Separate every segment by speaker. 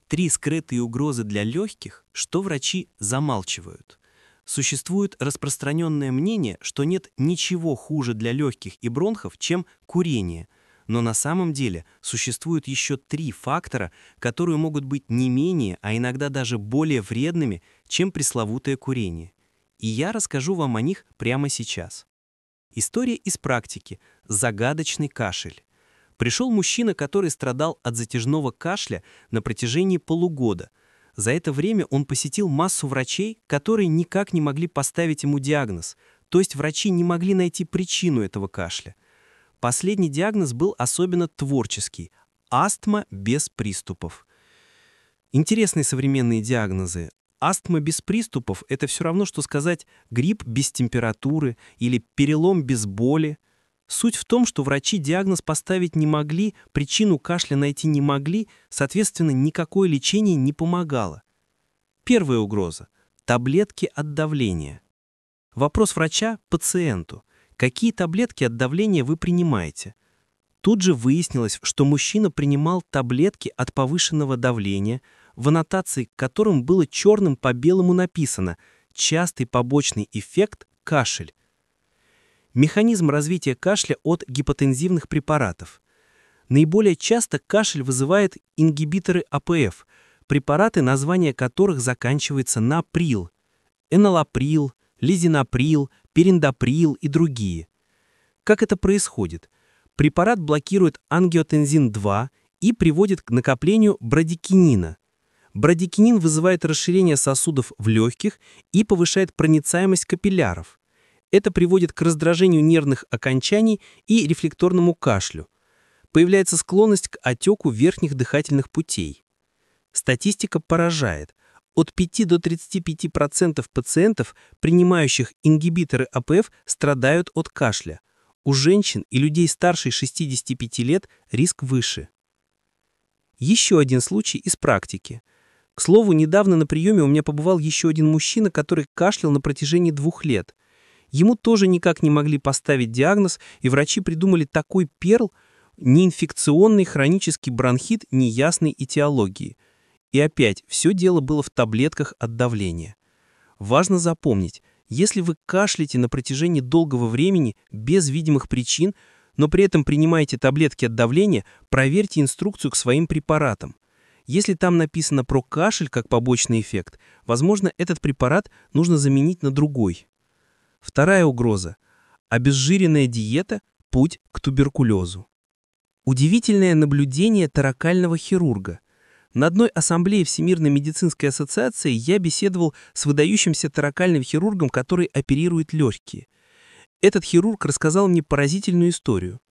Speaker 1: 3 скрытые угрозы для легких, что врачи замалчивают. Существует распространенное мнение, что нет ничего хуже для легких и бронхов, чем курение. Но на самом деле существует еще 3 фактора, которые могут быть не менее, а иногда даже более вредными, чем пресловутое курение. И я расскажу вам о них прямо сейчас. История из практики. Загадочный кашель. Пришел мужчина, который страдал от затяжного кашля на протяжении полугода. За это время он посетил массу врачей, которые никак не могли поставить ему диагноз, то есть врачи не могли найти причину этого кашля. Последний диагноз был особенно творческий – астма без приступов. Интересные современные диагнозы. Астма без приступов – это все равно, что сказать грипп без температуры или перелом без боли. Суть в том, что врачи диагноз поставить не могли, причину кашля найти не могли, соответственно, никакое лечение не помогало. Первая угроза – таблетки от давления. Вопрос врача пациенту. Какие таблетки от давления вы принимаете? Тут же выяснилось, что мужчина принимал таблетки от повышенного давления, в аннотации к которым было черным по белому написано «частый побочный эффект – кашель». Механизм развития кашля от гипотензивных препаратов. Наиболее часто кашель вызывает ингибиторы АПФ, препараты, название которых заканчивается на прил, энолаприл, лизинаприл, периндаприл и другие. Как это происходит? Препарат блокирует ангиотензин-2 и приводит к накоплению брадикинина. Брадикинин вызывает расширение сосудов в легких и повышает проницаемость капилляров. Это приводит к раздражению нервных окончаний и рефлекторному кашлю. Появляется склонность к отеку верхних дыхательных путей. Статистика поражает. От 5 до 35% пациентов, принимающих ингибиторы АПФ, страдают от кашля. У женщин и людей старше 65 лет риск выше. Еще один случай из практики. К слову, недавно на приеме у меня побывал еще один мужчина, который кашлял на протяжении 2 лет. Ему тоже никак не могли поставить диагноз, и врачи придумали такой перл – неинфекционный хронический бронхит неясной этиологии. И опять, все дело было в таблетках от давления. Важно запомнить, если вы кашляете на протяжении долгого времени без видимых причин, но при этом принимаете таблетки от давления, проверьте инструкцию к своим препаратам. Если там написано про кашель как побочный эффект, возможно, этот препарат нужно заменить на другой. Вторая угроза – обезжиренная диета – путь к туберкулезу. Удивительное наблюдение торакального хирурга. На одной ассамблее Всемирной медицинской ассоциации я беседовал с выдающимся торакальным хирургом, который оперирует легкие. Этот хирург рассказал мне поразительную историю.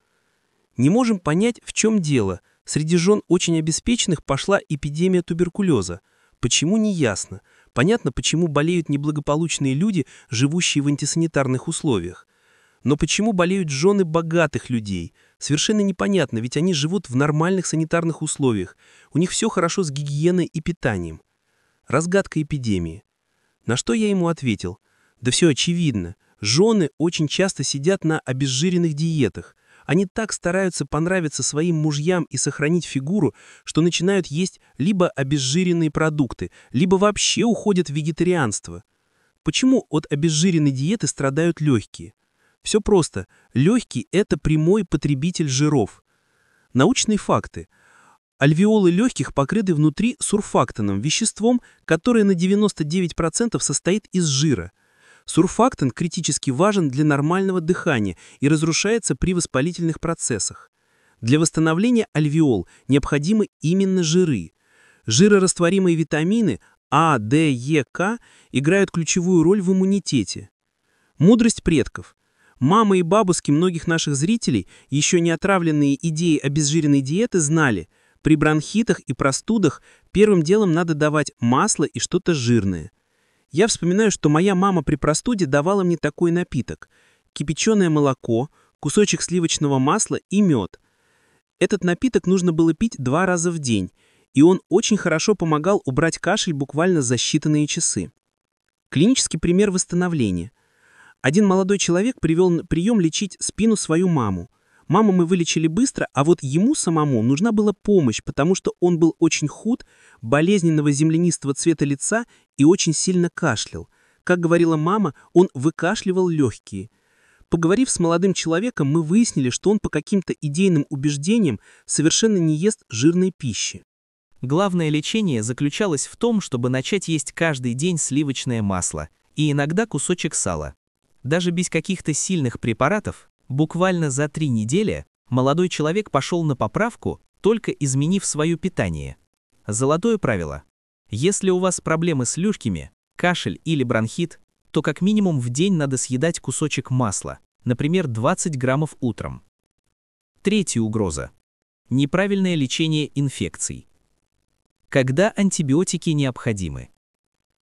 Speaker 1: Не можем понять, в чем дело. Среди жен очень обеспеченных пошла эпидемия туберкулеза. Почему, не ясно. Понятно, почему болеют неблагополучные люди, живущие в антисанитарных условиях. Но почему болеют жены богатых людей? Совершенно непонятно, ведь они живут в нормальных санитарных условиях. У них все хорошо с гигиеной и питанием. Разгадка эпидемии. На что я ему ответил? Да все очевидно. Жены очень часто сидят на обезжиренных диетах. Они так стараются понравиться своим мужьям и сохранить фигуру, что начинают есть либо обезжиренные продукты, либо вообще уходят в вегетарианство. Почему от обезжиренной диеты страдают легкие? Все просто. Легкий – это прямой потребитель жиров. Научные факты. Альвеолы легких покрыты внутри сурфактаном, веществом, которое на 99% состоит из жира. Сурфактан критически важен для нормального дыхания и разрушается при воспалительных процессах. Для восстановления альвеол необходимы именно жиры. Жирорастворимые витамины А, Д, Е, К играют ключевую роль в иммунитете. Мудрость предков. Мамы и бабушки многих наших зрителей, еще не отравленные идеей обезжиренной диеты, знали, при бронхитах и простудах первым делом надо давать масло и что-то жирное. Я вспоминаю, что моя мама при простуде давала мне такой напиток – кипяченое молоко, кусочек сливочного масла и мед. Этот напиток нужно было пить 2 раза в день, и он очень хорошо помогал убрать кашель буквально за считанные часы. Клинический пример восстановления. Один молодой человек привел на прием лечить спину свою маму.
Speaker 2: Маму мы вылечили быстро, а вот ему самому нужна была помощь, потому что он был очень худ, болезненного землянистого цвета лица и очень сильно кашлял. Как говорила мама, он выкашливал легкие. Поговорив с молодым человеком, мы выяснили, что он по каким-то идейным убеждениям совершенно не ест жирной пищи.
Speaker 3: Главное лечение заключалось в том, чтобы начать есть каждый день сливочное масло и иногда кусочек сала. Даже без каких-то сильных препаратов, буквально за 3 недели, молодой человек пошел на поправку, только изменив свое питание. Золотое правило. Если у вас проблемы с легкими, кашель или бронхит, то как минимум в день надо съедать кусочек масла, например, 20 граммов утром. Третья угроза. Неправильное лечение инфекций. Когда антибиотики необходимы?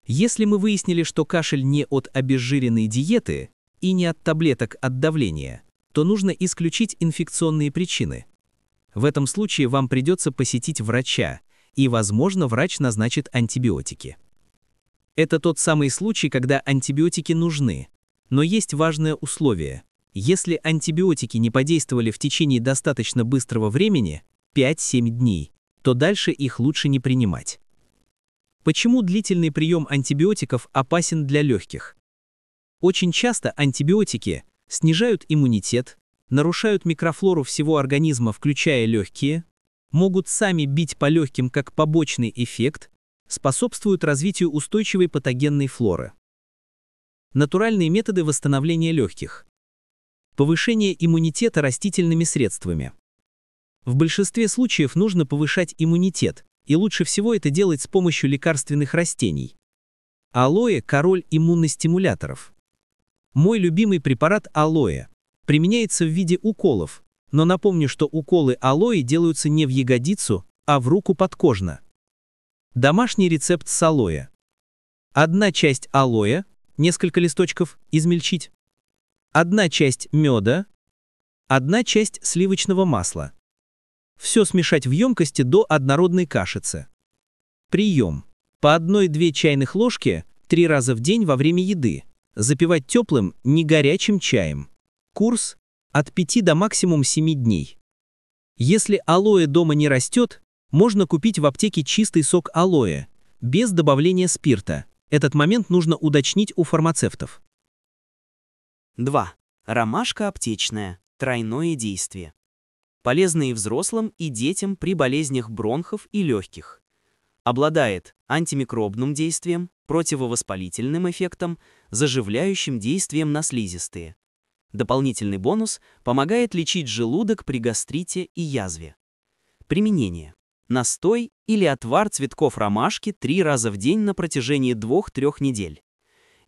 Speaker 3: Если мы выяснили, что кашель не от обезжиренной диеты и не от таблеток от давления, то нужно исключить инфекционные причины. В этом случае вам придется посетить врача, и, возможно, врач назначит антибиотики. Это тот самый случай, когда антибиотики нужны, но есть важное условие. Если антибиотики не подействовали в течение достаточно быстрого времени, 5-7 дней, то дальше их лучше не принимать. Почему длительный прием антибиотиков опасен для легких? Очень часто антибиотики снижают иммунитет, нарушают микрофлору всего организма, включая легкие, могут сами бить по легким как побочный эффект, способствуют развитию устойчивой патогенной флоры. Натуральные методы восстановления легких. Повышение иммунитета растительными средствами. В большинстве случаев нужно повышать иммунитет, и лучше всего это делать с помощью лекарственных растений. Алоэ – король иммуностимуляторов. Мой любимый препарат алоэ применяется в виде уколов, но напомню, что уколы алоэ делаются не в ягодицу, а в руку подкожно. Домашний рецепт с алоэ. 1 часть алоэ, несколько листочков, измельчить. 1 часть меда. 1 часть сливочного масла. Все смешать в емкости до однородной кашицы. Прием. По 1-2 чайных ложки 3 раза в день во время еды. Запивать теплым, не горячим чаем. Курс от 5 до максимум 7 дней. Если алоэ дома не растет, можно купить в аптеке чистый сок алоэ, без добавления спирта. Этот момент нужно уточнить у фармацевтов.
Speaker 1: 2. Ромашка аптечная. Тройное действие. Полезна и взрослым, и детям при болезнях бронхов и легких. Обладает антимикробным действием, противовоспалительным эффектом, заживляющим действием на слизистые. Дополнительный бонус – помогает лечить желудок при гастрите и язве. Применение. Настой или отвар цветков ромашки 3 раза в день на протяжении 2-3 недель.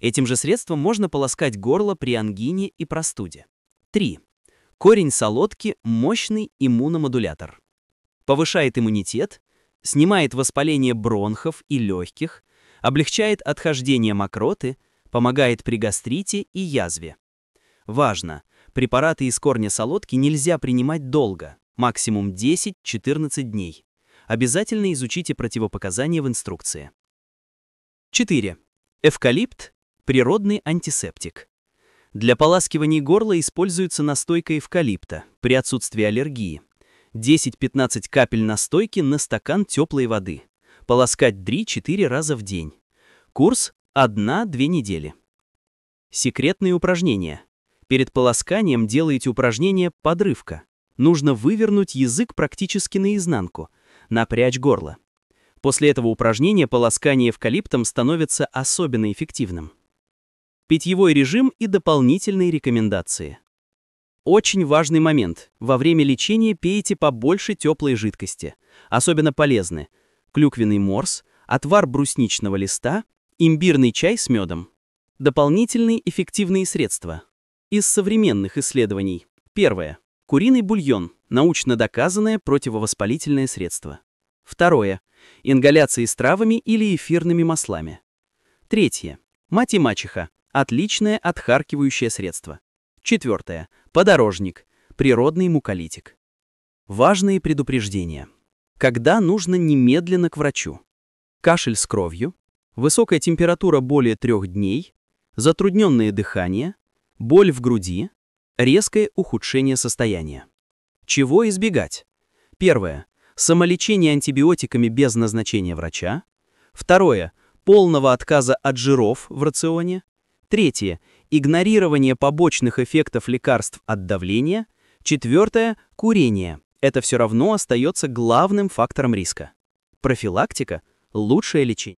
Speaker 1: Этим же средством можно полоскать горло при ангине и простуде. 3. Корень солодки – мощный иммуномодулятор. Повышает иммунитет, снимает воспаление бронхов и легких, облегчает отхождение мокроты, помогает при гастрите и язве. Важно! Препараты из корня солодки нельзя принимать долго, максимум 10-14 дней. Обязательно изучите противопоказания в инструкции. 4. Эвкалипт – природный антисептик. Для поласкивания горла используется настойка эвкалипта при отсутствии аллергии. 10-15 капель настойки на стакан теплой воды. Полоскать 3-4 раза в день. Курс – 1-2 недели. Секретные упражнения. Перед полосканием делаете упражнение «подрывка». Нужно вывернуть язык практически наизнанку, напрячь горло. После этого упражнения полоскание эвкалиптом становится особенно эффективным. Питьевой режим и дополнительные рекомендации. Очень важный момент. Во время лечения пейте побольше теплой жидкости. Особенно полезны клюквенный морс, отвар брусничного листа, имбирный чай с медом. Дополнительные эффективные средства. Из современных исследований. Первое. Куриный бульон – научно доказанное противовоспалительное средство. Второе. Ингаляции с травами или эфирными маслами. Третье. Мать и мачеха – отличное отхаркивающее средство. Четвертое. Подорожник – природный муколитик. Важные предупреждения. Когда нужно немедленно к врачу? Кашель с кровью, высокая температура более 3 дней, затрудненное дыхание, боль в груди, резкое ухудшение состояния. Чего избегать? Первое. Самолечение антибиотиками без назначения врача. Второе. Полного отказа от жиров в рационе. Третье. Игнорирование побочных эффектов лекарств от давления. Четвертое. Курение. Это все равно остается главным фактором риска. Профилактика – лучшее лечение.